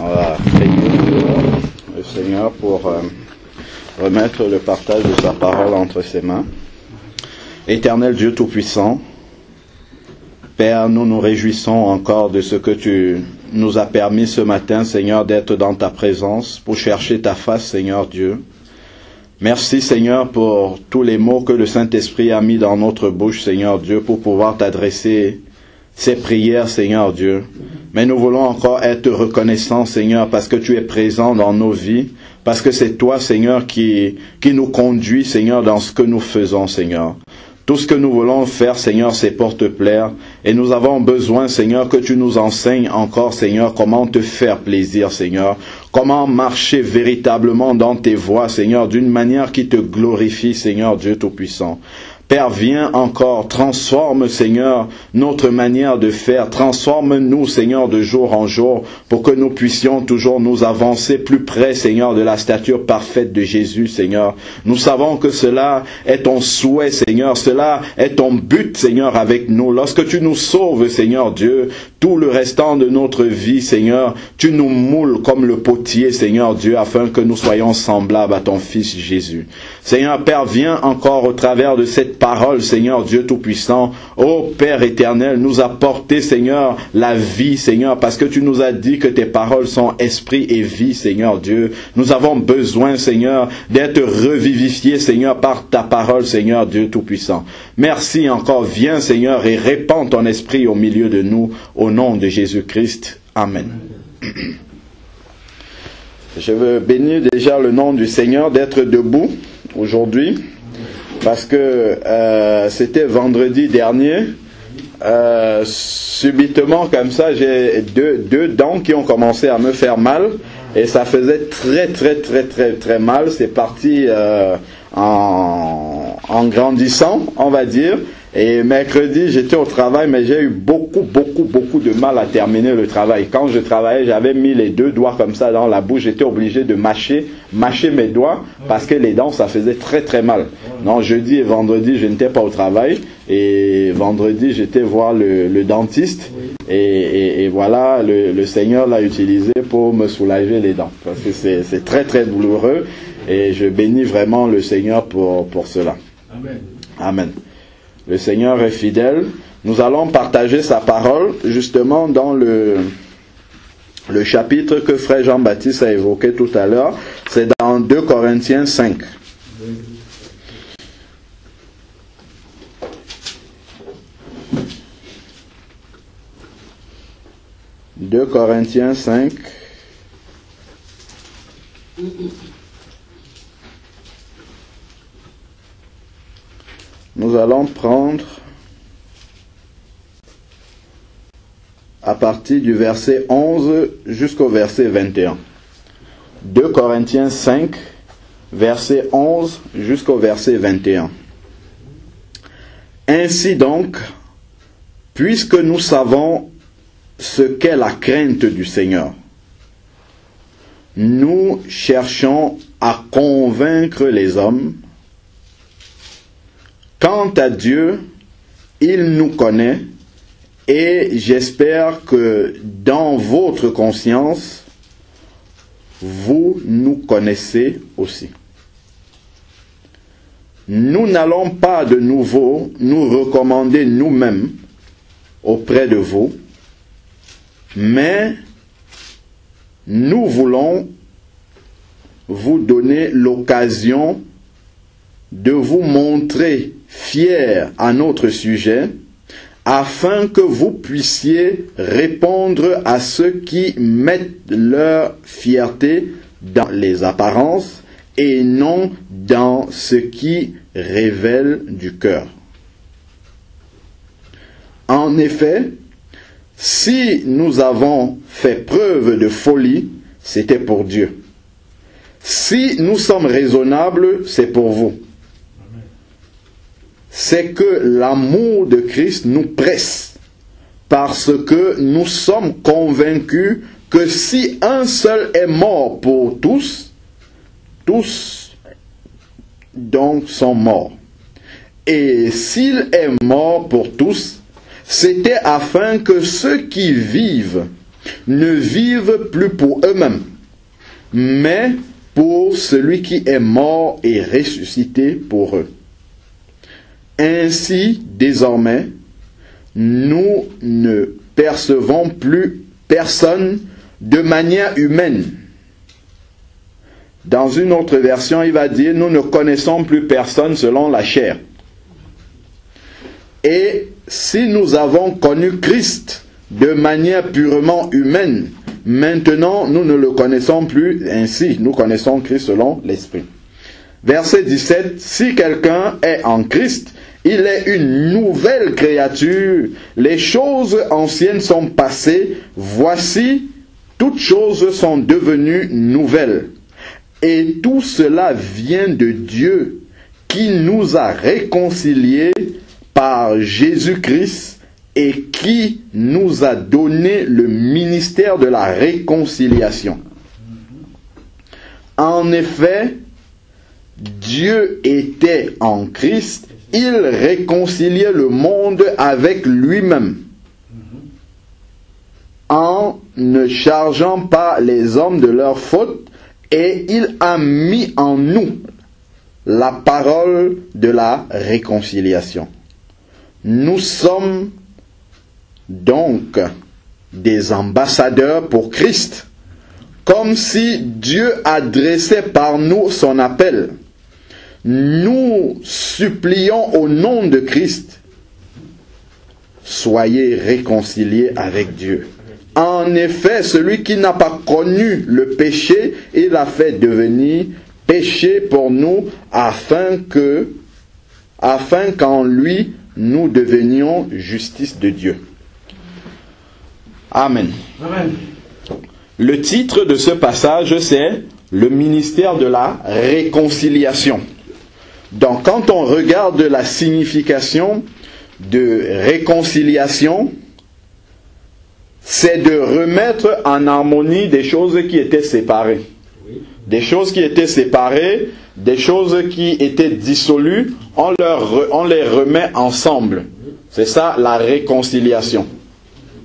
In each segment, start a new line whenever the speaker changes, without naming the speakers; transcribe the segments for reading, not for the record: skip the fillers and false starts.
On va prier le Seigneur pour remettre le partage de sa parole entre ses mains. Éternel Dieu Tout-Puissant, Père, nous nous réjouissons encore de ce que tu nous as permis ce matin, Seigneur, d'être dans ta présence pour chercher ta face, Seigneur Dieu. Merci, Seigneur, pour tous les mots que le Saint-Esprit a mis dans notre bouche, Seigneur Dieu, pour pouvoir t'adresser ces prières, Seigneur Dieu. Mais nous voulons encore être reconnaissants, Seigneur, parce que tu es présent dans nos vies, parce que c'est toi, Seigneur, qui nous conduit, Seigneur, dans ce que nous faisons, Seigneur. Tout ce que nous voulons faire, Seigneur, c'est pour te plaire. Et nous avons besoin, Seigneur, que tu nous enseignes encore, Seigneur, comment te faire plaisir, Seigneur. Comment marcher véritablement dans tes voies, Seigneur, d'une manière qui te glorifie, Seigneur Dieu Tout-Puissant. Père, viens encore, transforme, Seigneur, notre manière de faire. Transforme-nous, Seigneur, de jour en jour, pour que nous puissions toujours nous avancer plus près, Seigneur, de la stature parfaite de Jésus, Seigneur. Nous savons que cela est ton souhait, Seigneur. Cela est ton but, Seigneur, avec nous. Lorsque tu nous sauves, Seigneur Dieu, tout le restant de notre vie, Seigneur, tu nous moules comme le potier, Seigneur Dieu, afin que nous soyons semblables à ton Fils Jésus. Seigneur Père, viens encore au travers de cette parole, Seigneur Dieu Tout-Puissant. Ô Père éternel, nous apporter, Seigneur, la vie, Seigneur, parce que tu nous as dit que tes paroles sont esprit et vie, Seigneur Dieu. Nous avons besoin, Seigneur, d'être revivifiés, Seigneur, par ta parole, Seigneur Dieu Tout-Puissant. Merci encore, viens, Seigneur, et répands ton esprit au milieu de nous, au nom de Jésus-Christ. Amen. Je veux bénir déjà le nom du Seigneur d'être debout aujourd'hui, parce que c'était vendredi dernier. Subitement comme ça, j'ai deux dents qui ont commencé à me faire mal, et ça faisait très mal. C'est parti en grandissant, on va dire. Et mercredi, j'étais au travail, mais j'ai eu beaucoup de mal à terminer le travail. Quand je travaillais, j'avais mis les deux doigts comme ça dans la bouche. J'étais obligé de mâcher mes doigts parce que les dents, ça faisait très mal. Non, jeudi et vendredi, je n'étais pas au travail. Et vendredi, j'étais voir le dentiste. Et voilà, le Seigneur l'a utilisé pour me soulager les dents. Parce que c'est très douloureux. Et je bénis vraiment le Seigneur pour cela. Amen. Amen. Le Seigneur est fidèle. Nous allons partager sa parole justement dans le chapitre que Frère Jean-Baptiste a évoqué tout à l'heure. C'est dans 2 Corinthiens 5. « 2 Corinthiens 5. Nous allons prendre à partir du verset 11 jusqu'au verset 21. 2 Corinthiens 5, verset 11 jusqu'au verset 21. Ainsi donc, puisque nous savons ce qu'est la crainte du Seigneur, nous cherchons à convaincre les hommes. Quant à Dieu, il nous connaît, et j'espère que dans votre conscience, vous nous connaissez aussi. Nous n'allons pas de nouveau nous recommander nous-mêmes auprès de vous, mais nous voulons vous donner l'occasion de vous montrer fiers à notre sujet, afin que vous puissiez répondre à ceux qui mettent leur fierté dans les apparences et non dans ce qui révèle du cœur. En effet, si nous avons fait preuve de folie, c'était pour Dieu. Si nous sommes raisonnables, c'est pour vous. C'est que l'amour de Christ nous presse, parce que nous sommes convaincus que si un seul est mort pour tous, tous donc sont morts. Et s'il est mort pour tous, c'était afin que ceux qui vivent ne vivent plus pour eux-mêmes, mais pour celui qui est mort et ressuscité pour eux. Ainsi, désormais, nous ne percevons plus personne de manière humaine. Dans une autre version, il va dire, nous ne connaissons plus personne selon la chair. Et si nous avons connu Christ de manière purement humaine, maintenant nous ne le connaissons plus ainsi. Nous connaissons Christ selon l'Esprit. Verset 17, si quelqu'un est en Christ, il est une nouvelle créature. Les choses anciennes sont passées. Voici, toutes choses sont devenues nouvelles. Et tout cela vient de Dieu qui nous a réconciliés par Jésus-Christ et qui nous a donné le ministère de la réconciliation. En effet, Dieu était en Christ, il réconciliait le monde avec lui-même, en ne chargeant pas les hommes de leurs fautes, et il a mis en nous la parole de la réconciliation. Nous sommes donc des ambassadeurs pour Christ, comme si Dieu adressait par nous son appel. Nous supplions au nom de Christ, soyez réconciliés avec Dieu. En effet, celui qui n'a pas connu le péché, il l'a fait devenir péché pour nous, afin qu'en lui, nous devenions justice de Dieu. Amen.
Amen.
Le titre de ce passage, c'est le ministère de la réconciliation. Donc, quand on regarde la signification de réconciliation, c'est de remettre en harmonie des choses qui étaient séparées. Des choses qui étaient séparées, des choses qui étaient dissolues, on les remet ensemble. C'est ça la réconciliation.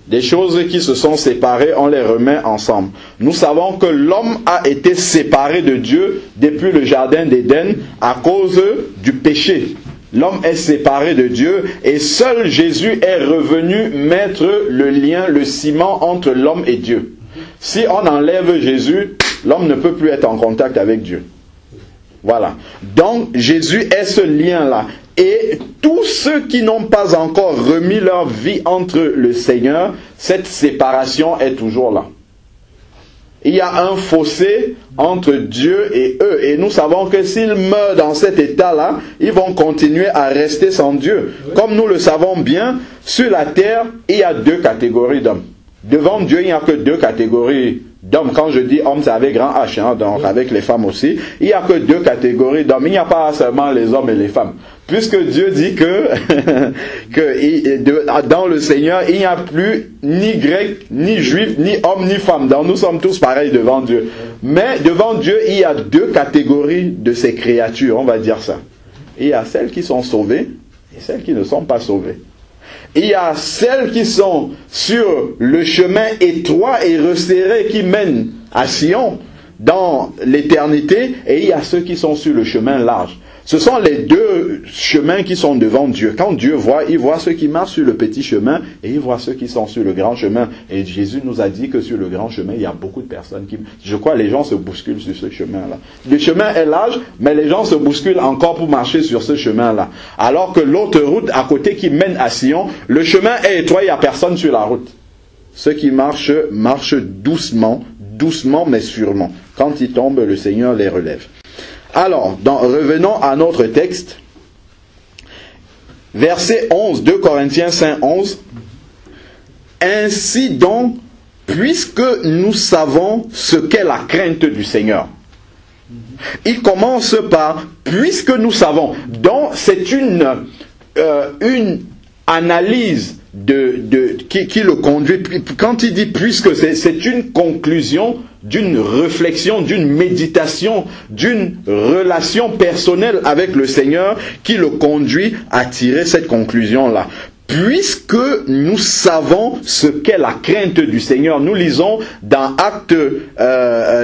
Des choses qui se sont séparées, on les remet ensemble. Nous savons que l'homme a été séparé de Dieu depuis le jardin d'Éden à cause du péché. L'homme est séparé de Dieu et seul Jésus est revenu mettre le lien, le ciment entre l'homme et Dieu. Si on enlève Jésus, l'homme ne peut plus être en contact avec Dieu. Voilà. Donc Jésus est ce lien-là. Et tous ceux qui n'ont pas encore remis leur vie entre le Seigneur, cette séparation est toujours là. Il y a un fossé entre Dieu et eux. Et nous savons que s'ils meurent dans cet état-là, ils vont continuer à rester sans Dieu. Comme nous le savons bien, sur la terre, il y a deux catégories d'hommes. Devant Dieu, il n'y a que deux catégories d'hommes. Quand je dis homme, c'est avec grand H, hein, donc avec les femmes aussi. Il n'y a que deux catégories d'hommes. Il n'y a pas seulement les hommes et les femmes. Puisque Dieu dit que dans le Seigneur, il n'y a plus ni grec, ni juif, ni homme, ni femme. Donc nous sommes tous pareils devant Dieu. Mais devant Dieu, il y a deux catégories de ces créatures, on va dire ça. Il y a celles qui sont sauvées et celles qui ne sont pas sauvées. Il y a celles qui sont sur le chemin étroit et resserré qui mène à Sion dans l'éternité, et il y a ceux qui sont sur le chemin large. Ce sont les deux chemins qui sont devant Dieu. Quand Dieu voit, il voit ceux qui marchent sur le petit chemin et il voit ceux qui sont sur le grand chemin. Et Jésus nous a dit que sur le grand chemin, il y a beaucoup de personnes qui... Je crois que les gens se bousculent sur ce chemin-là. Le chemin est large, mais les gens se bousculent encore pour marcher sur ce chemin-là. Alors que l'autre route à côté qui mène à Sion, le chemin est étroit, il n'y a personne sur la route. Ceux qui marchent doucement, doucement mais sûrement. Quand ils tombent, le Seigneur les relève. Alors, revenons à notre texte. Verset 11, 2 Corinthiens 5, 11. Ainsi donc, puisque nous savons ce qu'est la crainte du Seigneur. Il commence par « puisque nous savons ». Donc, c'est une analyse qui le conduit. Quand il dit « puisque », c'est une conclusion d'une réflexion, d'une méditation, d'une relation personnelle avec le Seigneur qui le conduit à tirer cette conclusion-là. puisque nous savons ce qu'est la crainte du Seigneur. Nous lisons dans Acte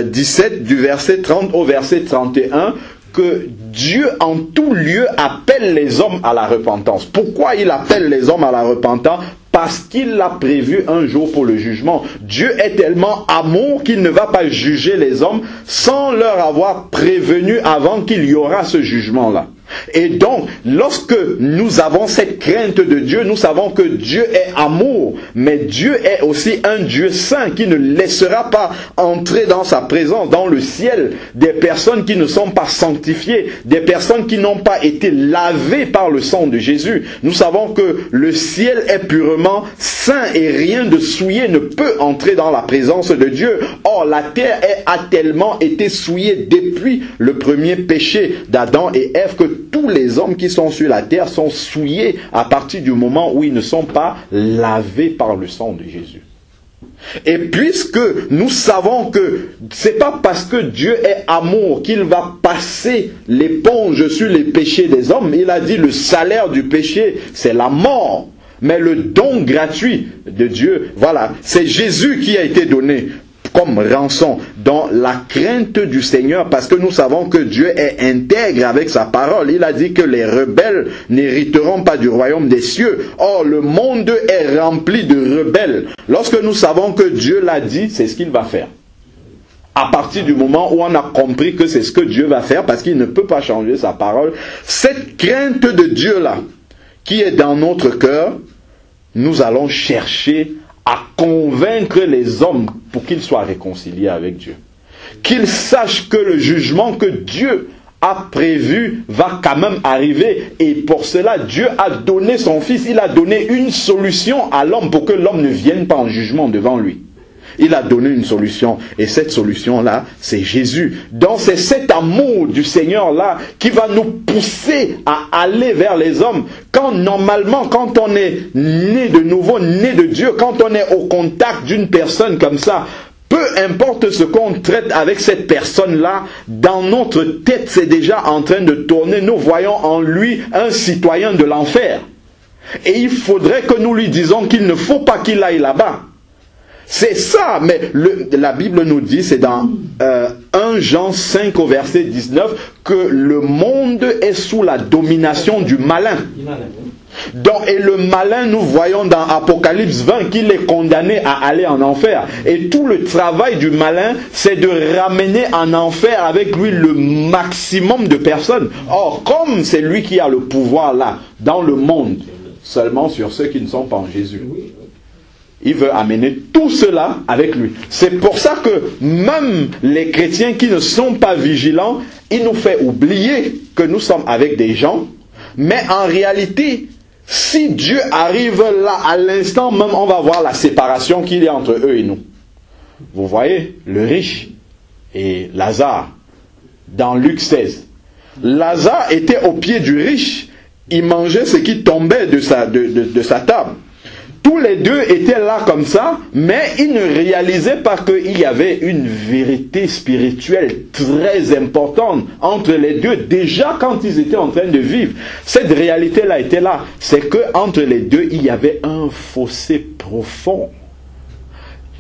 17 du verset 30 au verset 31 que Dieu en tout lieu appelle les hommes à la repentance. Pourquoi il appelle les hommes à la repentance? Parce qu'il a prévu un jour pour le jugement. Dieu est tellement amour qu'il ne va pas juger les hommes sans leur avoir prévenu avant qu'il y aura ce jugement-là. Et donc, lorsque nous avons cette crainte de Dieu, nous savons que Dieu est amour, mais Dieu est aussi un Dieu saint qui ne laissera pas entrer dans sa présence, dans le ciel, des personnes qui ne sont pas sanctifiées, des personnes qui n'ont pas été lavées par le sang de Jésus. Nous savons que le ciel est purement saint et rien de souillé ne peut entrer dans la présence de Dieu. Or, la terre a tellement été souillée depuis le premier péché d'Adam et Ève que tous les hommes qui sont sur la terre sont souillés à partir du moment où ils ne sont pas lavés par le sang de Jésus. Et puisque nous savons que c'est pas parce que Dieu est amour qu'il va passer l'éponge sur les péchés des hommes, il a dit le salaire du péché c'est la mort, mais le don gratuit de Dieu, voilà, c'est Jésus qui a été donné comme rançon dans la crainte du Seigneur, parce que nous savons que Dieu est intègre avec sa parole. Il a dit que les rebelles n'hériteront pas du royaume des cieux. Or, le monde est rempli de rebelles. Lorsque nous savons que Dieu l'a dit, c'est ce qu'il va faire. À partir du moment où on a compris que c'est ce que Dieu va faire, parce qu'il ne peut pas changer sa parole, cette crainte de Dieu-là, qui est dans notre cœur, nous allons chercher à convaincre les hommes pour qu'ils soient réconciliés avec Dieu. Qu'ils sachent que le jugement que Dieu a prévu va quand même arriver. Et pour cela, Dieu a donné son Fils. Il a donné une solution à l'homme pour que l'homme ne vienne pas en jugement devant lui. Il a donné une solution. Et cette solution-là, c'est Jésus. Donc c'est cet amour du Seigneur-là qui va nous pousser à aller vers les hommes. Quand normalement, quand on est né de nouveau, né de Dieu, quand on est au contact d'une personne comme ça, peu importe ce qu'on traite avec cette personne-là, dans notre tête, c'est déjà en train de tourner. Nous voyons en lui un citoyen de l'enfer. Et il faudrait que nous lui disions qu'il ne faut pas qu'il aille là-bas. C'est ça, mais la Bible nous dit, c'est dans 1 Jean 5 au verset 19, que le monde est sous la domination du malin. Donc, et le malin, nous voyons dans Apocalypse 20 qu'il est condamné à aller en enfer. Et tout le travail du malin, c'est de ramener en enfer avec lui le maximum de personnes. Or, comme c'est lui qui a le pouvoir là, dans le monde, seulement sur ceux qui ne sont pas en Jésus, il veut amener tout cela avec lui. C'est pour ça que même les chrétiens qui ne sont pas vigilants, il nous fait oublier que nous sommes avec des gens. Mais en réalité, si Dieu arrive là, à l'instant même, on va voir la séparation qu'il y a entre eux et nous. Vous voyez, le riche et Lazare, dans Luc 16. Lazare était au pied du riche. Il mangeait ce qui tombait de sa table. Tous les deux étaient là comme ça, mais ils ne réalisaient pas qu'il y avait une vérité spirituelle très importante entre les deux, déjà quand ils étaient en train de vivre. Cette réalité-là était là. C'est qu'entre les deux, il y avait un fossé profond.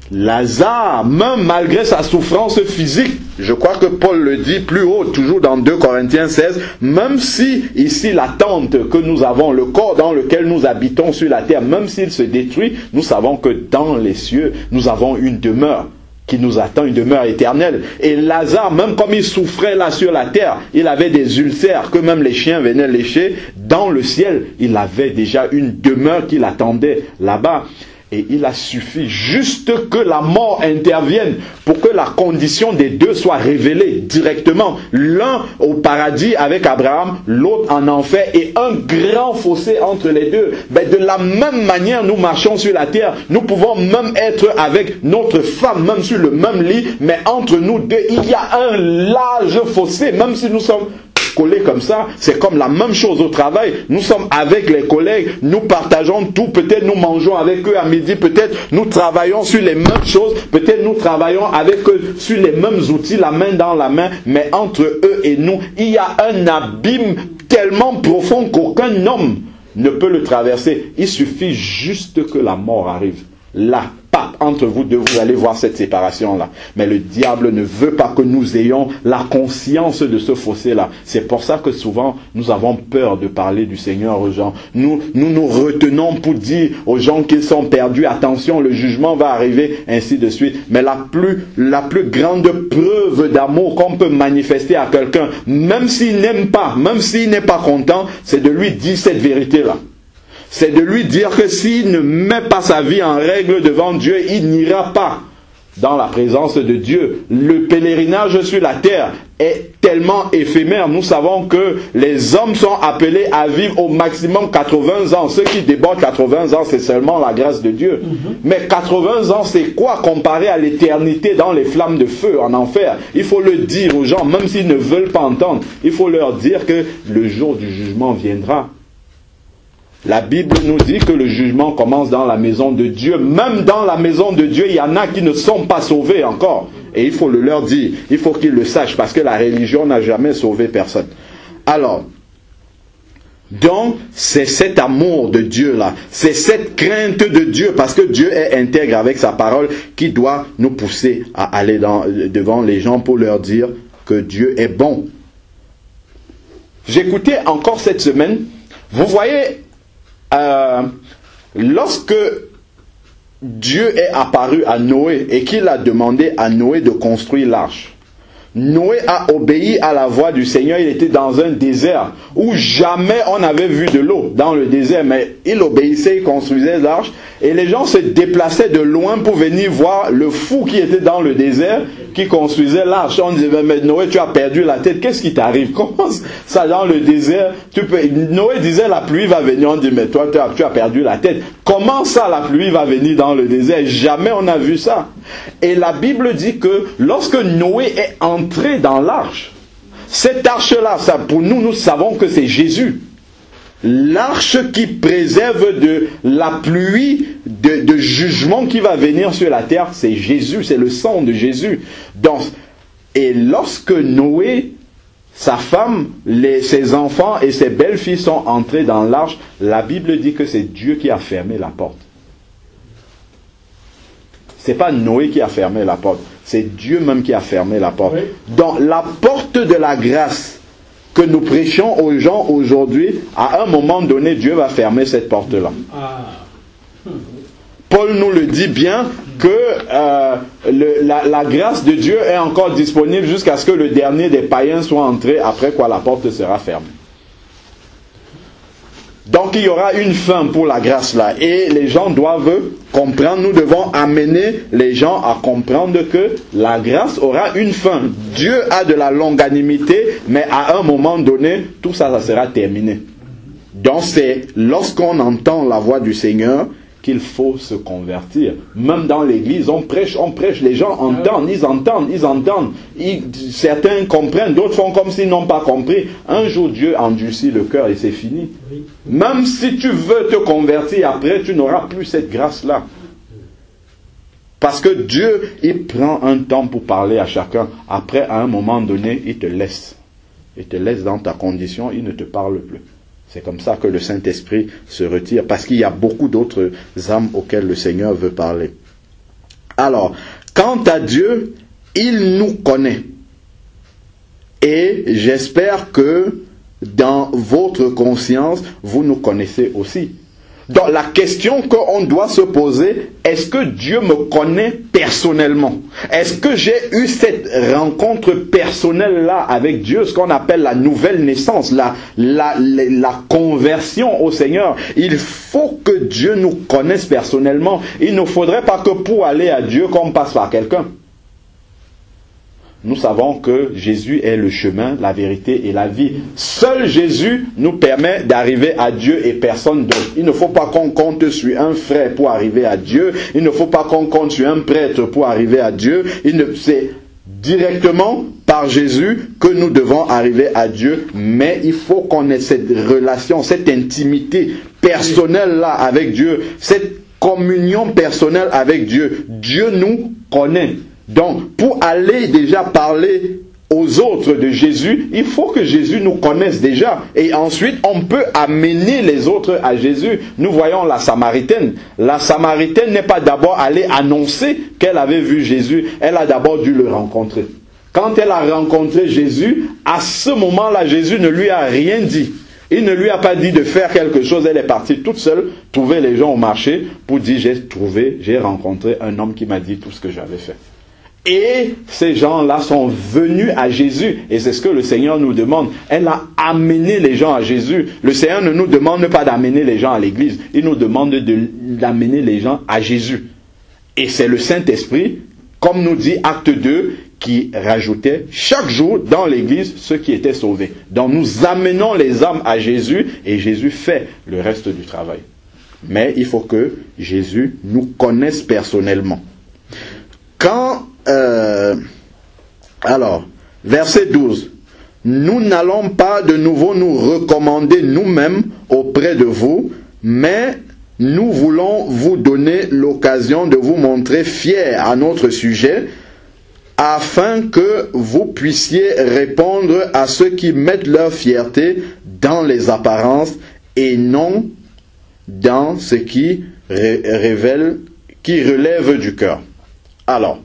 Lazare, même malgré sa souffrance physique, je crois que Paul le dit plus haut, toujours dans 2 Corinthiens 16, même si ici la tente que nous avons, le corps dans lequel nous habitons sur la terre, même s'il se détruit, nous savons que dans les cieux, nous avons une demeure qui nous attend, une demeure éternelle. Et Lazare, même comme il souffrait là sur la terre, il avait des ulcères que même les chiens venaient lécher, dans le ciel, il avait déjà une demeure qui l'attendait là-bas. Et il a suffi juste que la mort intervienne pour que la condition des deux soit révélée directement. L'un au paradis avec Abraham, l'autre en enfer, et un grand fossé entre les deux. Mais de la même manière, nous marchons sur la terre. Nous pouvons même être avec notre femme, même sur le même lit, mais entre nous deux, il y a un large fossé, même si nous sommes collés comme ça. C'est comme la même chose au travail. Nous sommes avec les collègues, nous partageons tout, peut-être nous mangeons avec eux à midi, peut-être nous travaillons sur les mêmes choses, peut-être nous travaillons avec eux sur les mêmes outils, la main dans la main, mais entre eux et nous, il y a un abîme tellement profond qu'aucun homme ne peut le traverser. Il suffit juste que la mort arrive. Là, entre vous deux, vous allez voir cette séparation-là. Mais le diable ne veut pas que nous ayons la conscience de ce fossé-là. C'est pour ça que souvent, nous avons peur de parler du Seigneur aux gens. Nous retenons pour dire aux gens qu'ils sont perdus, attention, le jugement va arriver, ainsi de suite. Mais la plus grande preuve d'amour qu'on peut manifester à quelqu'un, même s'il n'aime pas, même s'il n'est pas content, c'est de lui dire cette vérité-là. C'est de lui dire que s'il ne met pas sa vie en règle devant Dieu, il n'ira pas dans la présence de Dieu. Le pèlerinage sur la terre est tellement éphémère. Nous savons que les hommes sont appelés à vivre au maximum 80 ans. Ceux qui débordent 80 ans, c'est seulement la grâce de Dieu. Mais 80 ans, c'est quoi comparé à l'éternité dans les flammes de feu en enfer? Il faut le dire aux gens, même s'ils ne veulent pas entendre. Il faut leur dire que le jour du jugement viendra. La Bible nous dit que le jugement commence dans la maison de Dieu. Même dans la maison de Dieu, il y en a qui ne sont pas sauvés encore. Et il faut le leur dire. Il faut qu'ils le sachent parce que la religion n'a jamais sauvé personne. Alors, donc, c'est cet amour de Dieu-là. C'est cette crainte de Dieu parce que Dieu est intègre avec sa parole qui doit nous pousser à aller devant les gens pour leur dire que Dieu est bon. J'écoutais encore cette semaine, vous voyez... lorsque Dieu est apparu à Noé et qu'il a demandé à Noé de construire l'arche, Noé a obéi à la voix du Seigneur. Il était dans un désert où jamais on avait vu de l'eau dans le désert, mais il obéissait, il construisait l'arche et les gens se déplaçaient de loin pour venir voir le fou qui était dans le désert qui construisait l'arche. On disait, mais Noé, tu as perdu la tête, qu'est-ce qui t'arrive? Comment ça dans le désert? Noé disait, la pluie va venir. On dit, mais toi, tu as perdu la tête. Comment ça, la pluie va venir dans le désert? Jamais on a vu ça. Et la Bible dit que lorsque Noé est entré dans l'arche, cette arche-là, pour nous, nous savons que c'est Jésus. L'arche qui préserve de la pluie de jugement qui va venir sur la terre, c'est Jésus, c'est le sang de Jésus. Donc, et lorsque Noé, sa femme, ses enfants et ses belles-filles sont entrés dans l'arche, la Bible dit que c'est Dieu qui a fermé la porte. Ce n'est pas Noé qui a fermé la porte, c'est Dieu même qui a fermé la porte. Oui. Donc la porte de la grâce que nous prêchons aux gens aujourd'hui, à un moment donné, Dieu va fermer cette porte-là. Paul nous le dit bien que la grâce de Dieu est encore disponible jusqu'à ce que le dernier des païens soit entré, après quoi la porte sera fermée. Donc il y aura une fin pour la grâce là et les gens doivent comprendre, nous devons amener les gens à comprendre que la grâce aura une fin. Dieu a de la longanimité, mais à un moment donné, tout ça, ça sera terminé. Donc c'est lorsqu'on entend la voix du Seigneur qu'il faut se convertir. Même dans l'église, on prêche, les gens entendent, ils entendent. Certains comprennent, d'autres font comme s'ils n'ont pas compris. Un jour, Dieu endurcit le cœur et c'est fini. Oui. Même si tu veux te convertir après, tu n'auras plus cette grâce-là. Parce que Dieu, il prend un temps pour parler à chacun. Après, à un moment donné, il te laisse. Il te laisse dans ta condition, il ne te parle plus. C'est comme ça que le Saint-Esprit se retire, parce qu'il y a beaucoup d'autres âmes auxquelles le Seigneur veut parler. Alors, quant à Dieu, il nous connaît. Et j'espère que dans votre conscience, vous nous connaissez aussi. Donc la question qu'on doit se poser, est-ce que Dieu me connaît personnellement? Est-ce que j'ai eu cette rencontre personnelle-là avec Dieu, ce qu'on appelle la nouvelle naissance, la conversion au Seigneur? Il faut que Dieu nous connaisse personnellement. Il ne faudrait pas que pour aller à Dieu, qu'on passe par quelqu'un. Nous savons que Jésus est le chemin, la vérité et la vie. Seul Jésus nous permet d'arriver à Dieu et personne d'autre. Il ne faut pas qu'on compte sur un frère pour arriver à Dieu. Il ne faut pas qu'on compte sur un prêtre pour arriver à Dieu. C'est directement par Jésus que nous devons arriver à Dieu. Mais il faut qu'on ait cette relation, cette intimité personnelle-là avec Dieu. Cette communion personnelle avec Dieu. Dieu nous connaît. Donc, pour aller déjà parler aux autres de Jésus, il faut que Jésus nous connaisse déjà. Et ensuite, on peut amener les autres à Jésus. Nous voyons la Samaritaine. La Samaritaine n'est pas d'abord allée annoncer qu'elle avait vu Jésus. Elle a d'abord dû le rencontrer. Quand elle a rencontré Jésus, à ce moment-là, Jésus ne lui a rien dit. Il ne lui a pas dit de faire quelque chose. Elle est partie toute seule, trouver les gens au marché pour dire j'ai rencontré un homme qui m'a dit tout ce que j'avais fait. Et ces gens-là sont venus à Jésus. Et c'est ce que le Seigneur nous demande. Elle a amené les gens à Jésus. Le Seigneur ne nous demande pas d'amener les gens à l'église. Il nous demande d'amener les gens à Jésus. Et c'est le Saint-Esprit, comme nous dit Acte 2, qui rajoutait chaque jour dans l'église ceux qui étaient sauvés. Donc nous amenons les âmes à Jésus et Jésus fait le reste du travail. Mais il faut que Jésus nous connaisse personnellement. Alors, verset 12. Nous n'allons pas de nouveau nous recommander nous-mêmes auprès de vous, mais nous voulons vous donner l'occasion de vous montrer fiers à notre sujet, afin que vous puissiez répondre à ceux qui mettent leur fierté dans les apparences et non dans ce qui relève du cœur. Alors,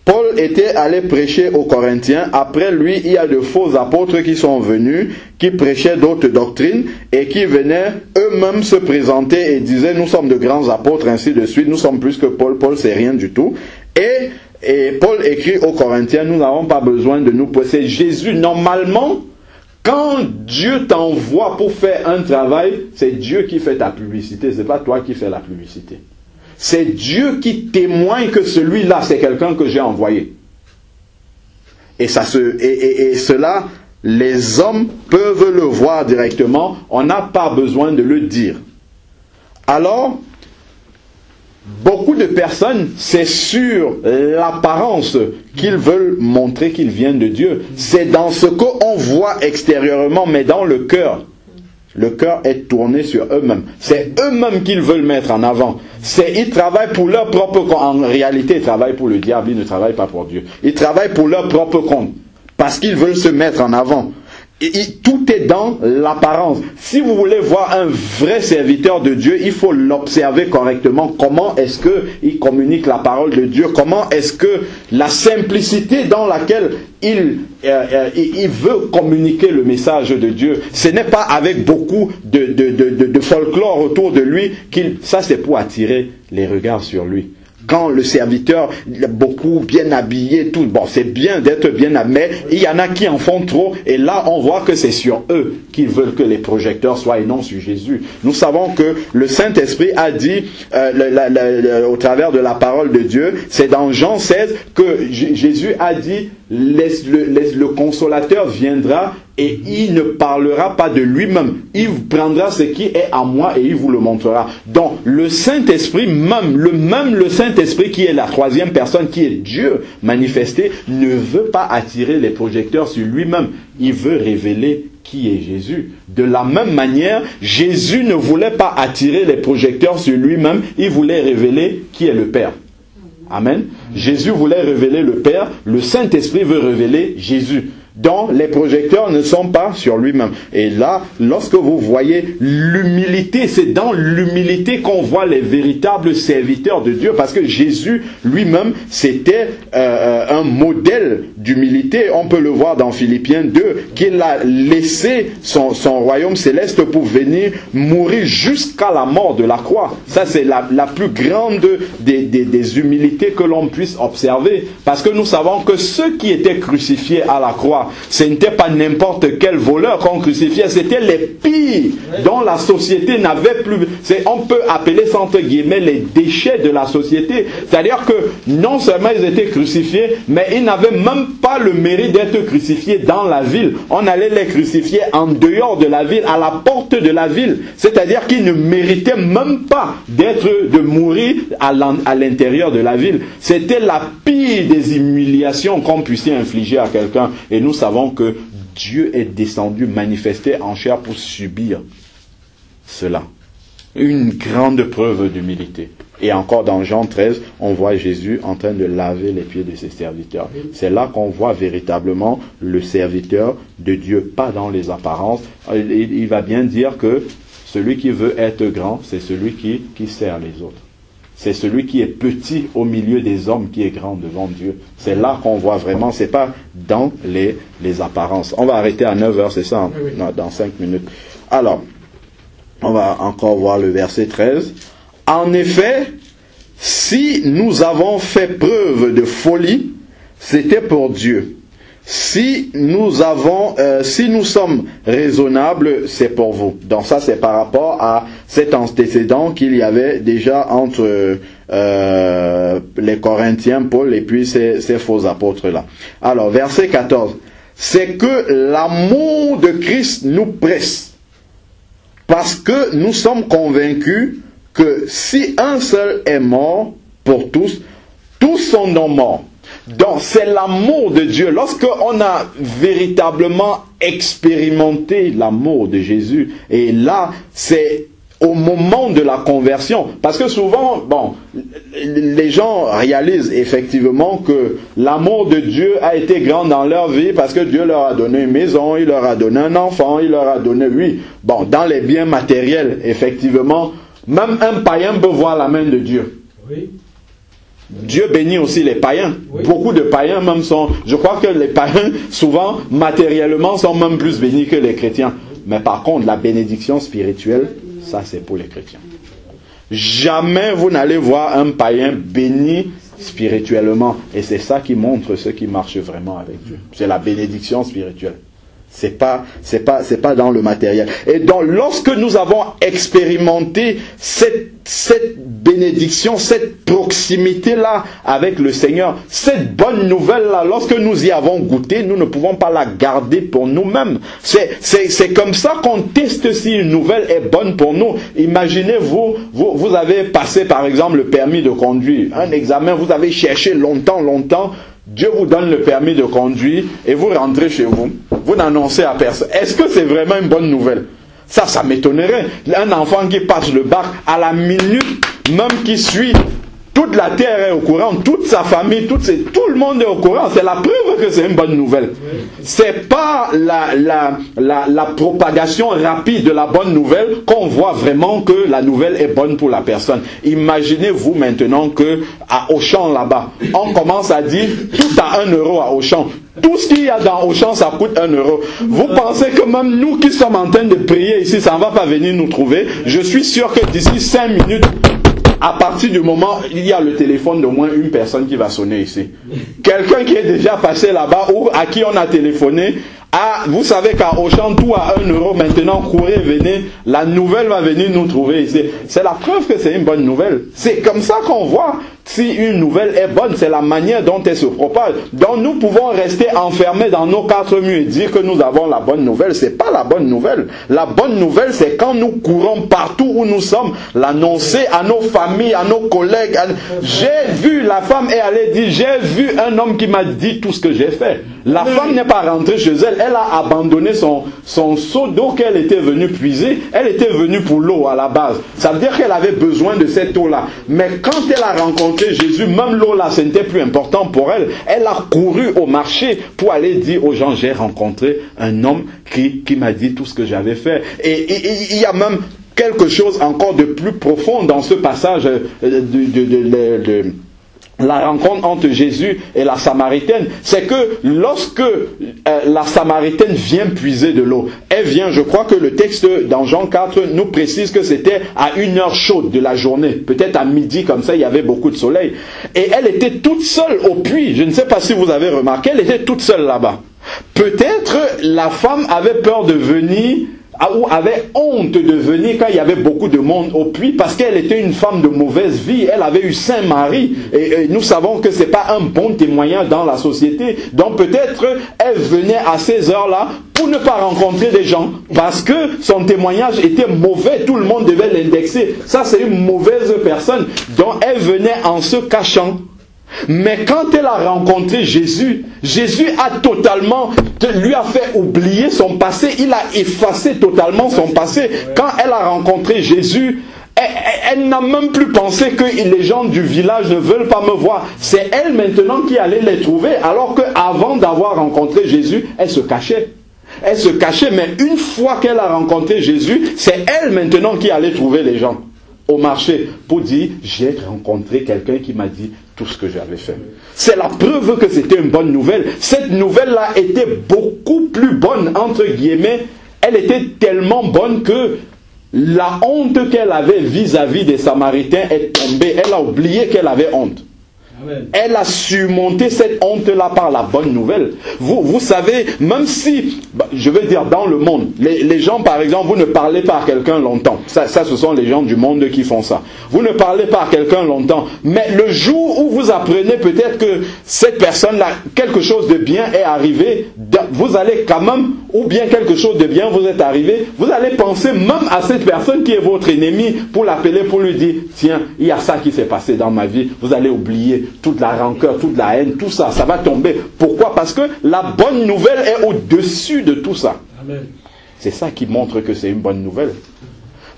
Paul était allé prêcher aux Corinthiens. Après lui, il y a de faux apôtres qui sont venus, qui prêchaient d'autres doctrines et qui venaient eux-mêmes se présenter et disaient « Nous sommes de grands apôtres, ainsi de suite. Nous sommes plus que Paul. Paul, c'est rien du tout. » Et Paul écrit aux Corinthiens, nous n'avons pas besoin de nous poser. Jésus, normalement, quand Dieu t'envoie pour faire un travail, c'est Dieu qui fait ta publicité, ce n'est pas toi qui fais la publicité. C'est Dieu qui témoigne que celui-là, c'est quelqu'un que j'ai envoyé. Et cela, les hommes peuvent le voir directement, on n'a pas besoin de le dire. Alors, beaucoup de personnes, c'est sur l'apparence qu'ils veulent montrer qu'ils viennent de Dieu. C'est dans ce qu'on voit extérieurement, mais dans le cœur est tourné sur eux-mêmes. C'est eux-mêmes qu'ils veulent mettre en avant. Ils travaillent pour leur propre compte. En réalité, ils travaillent pour le diable, ils ne travaillent pas pour Dieu. Ils travaillent pour leur propre compte. Parce qu'ils veulent se mettre en avant. Tout est dans l'apparence. Si vous voulez voir un vrai serviteur de Dieu, il faut l'observer correctement. Comment est-ce qu'il communique la parole de Dieu? Comment est-ce que la simplicité dans laquelle il veut communiquer le message de Dieu, ce n'est pas avec beaucoup de folklore autour de lui. Ça, c'est pour attirer les regards sur lui. Quand le serviteur, beaucoup bien habillé, tout, bon, c'est bien d'être bien habillé, mais il y en a qui en font trop, et là, on voit que c'est sur eux qu'ils veulent que les projecteurs soient et non sur Jésus. Nous savons que le Saint-Esprit a dit, au travers de la parole de Dieu, c'est dans Jean 16 que Jésus a dit, le consolateur viendra et il ne parlera pas de lui-même. Il prendra ce qui est à moi et il vous le montrera. Donc, le Saint-Esprit, le Saint-Esprit qui est la troisième personne, qui est Dieu manifesté, ne veut pas attirer les projecteurs sur lui-même. Il veut révéler qui est Jésus. De la même manière, Jésus ne voulait pas attirer les projecteurs sur lui-même, il voulait révéler qui est le Père. Amen. Jésus voulait révéler le Père, le Saint-Esprit veut révéler Jésus. Donc, les projecteurs ne sont pas sur lui-même. Et là, lorsque vous voyez l'humilité, c'est dans l'humilité qu'on voit les véritables serviteurs de Dieu. Parce que Jésus lui-même, c'était un modèle d'humilité. On peut le voir dans Philippiens 2, qu'il a laissé son royaume céleste pour venir mourir jusqu'à la mort de la croix. Ça, c'est la plus grande des humilités que l'on puisse observer. Parce que nous savons que ceux qui étaient crucifiés à la croix, ce n'était pas n'importe quel voleur qu'on crucifiait, c'était les pires dont la société n'avait plus. On peut appeler ça entre guillemets les déchets de la société. C'est-à-dire que non seulement ils étaient crucifiés, mais ils n'avaient même pas le mérite d'être crucifiés dans la ville. On allait les crucifier en dehors de la ville, à la porte de la ville. C'est-à-dire qu'ils ne méritaient même pas de mourir à l'intérieur de la ville. C'était la pire des humiliations qu'on puisse infliger à quelqu'un. Et nous savons que Dieu est descendu, manifesté en chair pour subir cela. Une grande preuve d'humilité. Et encore dans Jean 13, on voit Jésus en train de laver les pieds de ses serviteurs. C'est là qu'on voit véritablement le serviteur de Dieu, pas dans les apparences. Il va bien dire que celui qui veut être grand, c'est celui qui sert les autres. C'est celui qui est petit au milieu des hommes qui est grand devant Dieu. C'est là qu'on voit vraiment, c'est pas dans les apparences. On va arrêter à 9h, c'est ça, hein? Oui. Non, dans 5 minutes. Alors, on va encore voir le verset 13. En effet, si nous avons fait preuve de folie, c'était pour Dieu. Si nous sommes raisonnables, c'est pour vous. Donc ça, c'est par rapport à cet antécédent qu'il y avait déjà entre les Corinthiens, Paul, et puis ces faux apôtres-là. Alors, verset 14. C'est que l'amour de Christ nous presse, parce que nous sommes convaincus que si un seul est mort pour tous, tous sont donc morts. Donc c'est l'amour de Dieu. Lorsqu'on a véritablement expérimenté l'amour de Jésus, et là c'est au moment de la conversion, parce que souvent, les gens réalisent effectivement que l'amour de Dieu a été grand dans leur vie parce que Dieu leur a donné une maison, il leur a donné un enfant, il leur a donné, dans les biens matériels, effectivement, même un païen peut voir la main de Dieu. Oui. Dieu bénit aussi les païens. Oui. Beaucoup de païens même sont... Je crois que les païens, souvent, matériellement, sont même plus bénis que les chrétiens. Mais par contre, la bénédiction spirituelle, ça c'est pour les chrétiens. Jamais vous n'allez voir un païen béni spirituellement. Et c'est ça qui montre ceux qui marchent vraiment avec Dieu. C'est la bénédiction spirituelle. C'est pas dans le matériel. Et donc, lorsque nous avons expérimenté cette bénédiction, cette proximité-là avec le Seigneur, cette bonne nouvelle-là, lorsque nous y avons goûté, nous ne pouvons pas la garder pour nous-mêmes. C'est comme ça qu'on teste si une nouvelle est bonne pour nous. Imaginez, vous avez passé, par exemple, le permis de conduire. Un examen, vous avez cherché longtemps. Dieu vous donne le permis de conduire et vous rentrez chez vous. Vous n'annoncez à personne. Est-ce que c'est vraiment une bonne nouvelle? Ça m'étonnerait. Un enfant qui passe le bac, à la minute même qui suit, toute la terre est au courant, toute sa famille, tout le monde est au courant. C'est la preuve que c'est une bonne nouvelle. C'est pas la propagation rapide de la bonne nouvelle qu'on voit vraiment que la nouvelle est bonne pour la personne. Imaginez-vous maintenant que à Auchan là-bas, on commence à dire tout à 1 euro à Auchan. Tout ce qu'il y a dans Auchan, ça coûte 1 euro. Vous pensez que même nous qui sommes en train de prier ici, ça ne va pas venir nous trouver? Je suis sûr que d'ici 5 minutes, à partir du moment, il y a le téléphone d'au moins une personne qui va sonner ici. Quelqu'un qui est déjà passé là-bas ou à qui on a téléphoné. Vous savez qu'à Auchan, tout à 1 euro, maintenant, courez, venez, la nouvelle va venir nous trouver ici. C'est la preuve que c'est une bonne nouvelle. C'est comme ça qu'on voit si une nouvelle est bonne, c'est la manière dont elle se propage. Donc nous pouvons rester enfermés dans nos 4 murs et dire que nous avons la bonne nouvelle. C'est pas la bonne nouvelle. La bonne nouvelle, c'est quand nous courons partout où nous sommes, l'annoncer à nos familles, à nos collègues. J'ai vu, la femme est allée dire, j'ai vu un homme qui m'a dit tout ce que j'ai fait. La femme n'est pas rentrée chez elle, elle a abandonné son seau d'eau qu'elle était venue puiser. Elle était venue pour l'eau à la base. Ça veut dire qu'elle avait besoin de cette eau-là. Mais quand elle a rencontré Jésus, même l'eau là, ce n'était plus important pour elle. Elle a couru au marché pour aller dire aux gens, j'ai rencontré un homme qui m'a dit tout ce que j'avais fait. Et il y a même quelque chose encore de plus profond dans ce passage la rencontre entre Jésus et la Samaritaine, c'est que lorsque la Samaritaine vient puiser de l'eau, elle vient, je crois que le texte dans Jean 4 nous précise que c'était à 1 heure chaude de la journée, peut-être à midi comme ça, il y avait beaucoup de soleil, et elle était toute seule au puits. Je ne sais pas si vous avez remarqué, elle était toute seule là-bas. Peut-être la femme avait peur de venir, ou avait honte de venir quand il y avait beaucoup de monde au puits, parce qu'elle était une femme de mauvaise vie. Elle avait eu Saint-Marie, et nous savons que c'est pas un bon témoignage dans la société. Donc peut-être elle venait à ces heures-là pour ne pas rencontrer des gens, parce que son témoignage était mauvais, tout le monde devait l'indexer. Ça, c'est une mauvaise personne. Donc elle venait en se cachant. Mais quand elle a rencontré Jésus, Jésus lui a fait oublier son passé, il a effacé totalement son passé. Quand elle a rencontré Jésus, elle n'a même plus pensé que les gens du village ne veulent pas me voir. C'est elle maintenant qui allait les trouver, alors qu'avant d'avoir rencontré Jésus, elle se cachait. Elle se cachait, mais une fois qu'elle a rencontré Jésus, c'est elle maintenant qui allait trouver les gens au marché pour dire, j'ai rencontré quelqu'un qui m'a dit tout ce que j'avais fait. C'est la preuve que c'était une bonne nouvelle. Cette nouvelle-là était beaucoup plus bonne, entre guillemets. Elle était tellement bonne que la honte qu'elle avait vis-à-vis des Samaritains est tombée. Elle a oublié qu'elle avait honte. Amen. Elle a surmonté cette honte-là par la bonne nouvelle. Vous savez, même si, je veux dire, dans le monde, les gens, par exemple, vous ne parlez pas à quelqu'un longtemps. Ça, ce sont les gens du monde qui font ça. Vous ne parlez pas à quelqu'un longtemps. Mais le jour où vous apprenez peut-être que cette personne-là, quelque chose de bien est arrivé, vous allez quand même, ou bien quelque chose de bien vous est arrivé, vous allez penser même à cette personne qui est votre ennemi pour l'appeler, pour lui dire, tiens, il y a ça qui s'est passé dans ma vie. Vous allez oublier toute la rancœur, toute la haine, tout ça, ça va tomber. Pourquoi? Parce que la bonne nouvelle est au-dessus de tout ça. C'est ça qui montre que c'est une bonne nouvelle.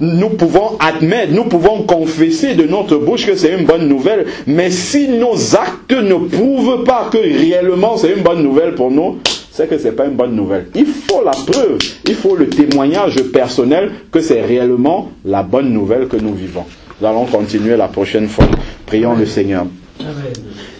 Nous pouvons admettre, nous pouvons confesser de notre bouche que c'est une bonne nouvelle, mais si nos actes ne prouvent pas que réellement c'est une bonne nouvelle pour nous, c'est que ce n'est pas une bonne nouvelle. Il faut la preuve, il faut le témoignage personnel que c'est réellement la bonne nouvelle que nous vivons. Nous allons continuer la prochaine fois. Prions le Seigneur. Amen.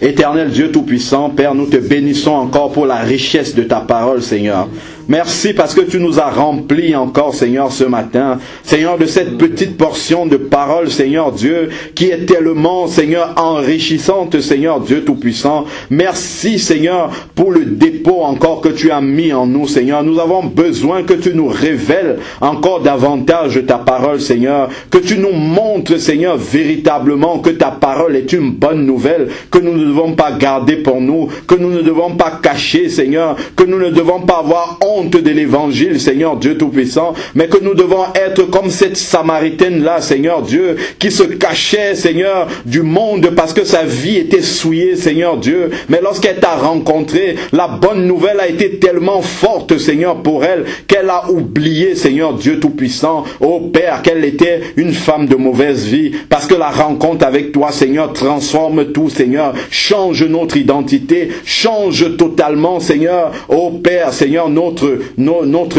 Éternel Dieu Tout-Puissant, Père, nous te bénissons encore pour la richesse de ta parole, Seigneur. Merci parce que tu nous as remplis encore, Seigneur, ce matin. Seigneur, de cette petite portion de parole, Seigneur Dieu, qui est tellement, Seigneur, enrichissante, Seigneur Dieu Tout-Puissant. Merci, Seigneur, pour le dépôt encore que tu as mis en nous, Seigneur. Nous avons besoin que tu nous révèles encore davantage ta parole, Seigneur. Que tu nous montres, Seigneur, véritablement que ta parole est une bonne nouvelle, que nous ne devons pas garder pour nous, que nous ne devons pas cacher, Seigneur, que nous ne devons pas avoir honte de l'évangile, Seigneur Dieu Tout-Puissant, mais que nous devons être comme cette Samaritaine-là, Seigneur Dieu, qui se cachait, Seigneur, du monde parce que sa vie était souillée, Seigneur Dieu. Mais lorsqu'elle t'a rencontré, la bonne nouvelle a été tellement forte, Seigneur, pour elle, qu'elle a oublié, Seigneur Dieu Tout-Puissant, ô Père, qu'elle était une femme de mauvaise vie, parce que la rencontre avec toi, Seigneur, transforme tout, Seigneur, change notre identité, change totalement, Seigneur, ô Père, Seigneur, notre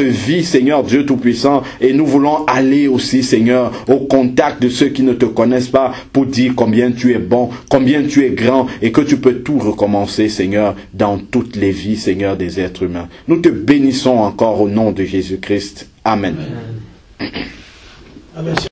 vie, Seigneur Dieu Tout-Puissant, et nous voulons aller aussi, Seigneur, au contact de ceux qui ne te connaissent pas pour dire combien tu es bon, combien tu es grand et que tu peux tout recommencer, Seigneur, dans toutes les vies, Seigneur, des êtres humains. Nous te bénissons encore au nom de Jésus-Christ. Amen. Amen. Amen.